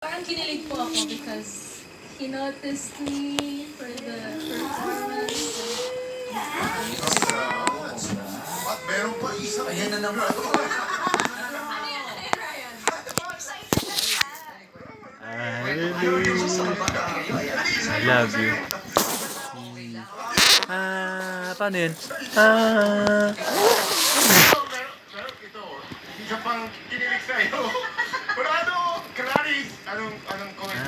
Parang kinilig po ako because he noticed me for the performance. At meron pa isa. Ayan na naman. Ano yan, Ryan? I love you. Paano yun? Ito, isa pang kinilig sa'yo. Kurado, Clarice, anong comment?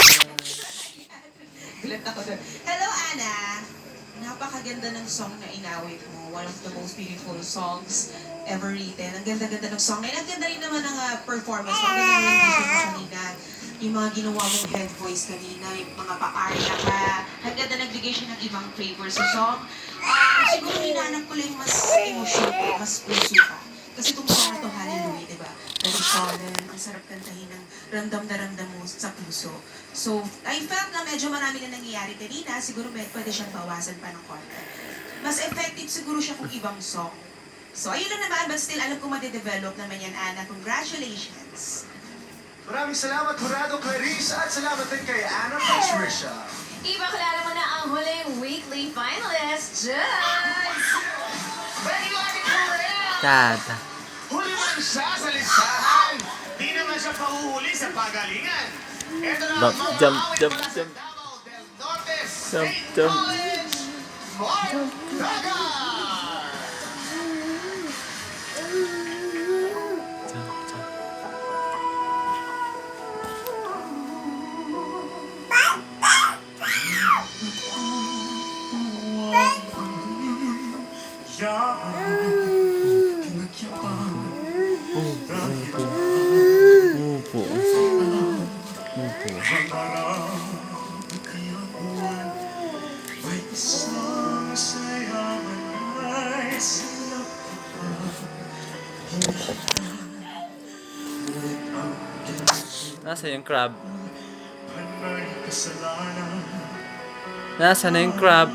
Gulat ako doon. Hello, Ana! Napakaganda ng song na inawit mo. One of the most beautiful songs ever written. Ang ganda-ganda ng song. And ang ganda rin naman ng performance mo. Ang ganda ng rendition mo kanina. Yung mga ginawa mong head voice kanina, yung mga pa-arya ka. Ang ganda nagbigay siya ng ibang flavor sa song. Siguro hinahanap ko lang yung mas emotion ko, mas puso ka. Kasi itong song na to, Hallelujah, di ba? Very solemn, ang sarap kantahin ng ramdam na ramdam mo sa puso. So, I felt na medyo marami na nangyayari kanina, siguro pwede siyang bawasan pa ng konti. Mas effective siguro siya kung ibang song. So, ayun lang naman, but still, alam ko madidevelop naman yan, Ana. Congratulations! Maraming salamat, Jurado Clarice, at salamat din kay Ana Patricia. Ipakilala mo na ang huling weekly finalist, Judge! Tata. Huli man siya sa listahan. Di naman siya pahuhuli sa pagalingan. Ito na ang mga Jump, awit jump, mula sa jump. Davao del Norte Jump, State jump. College, Mark Dagar! Upo. Nasa yung crab? Nasa na yung crab?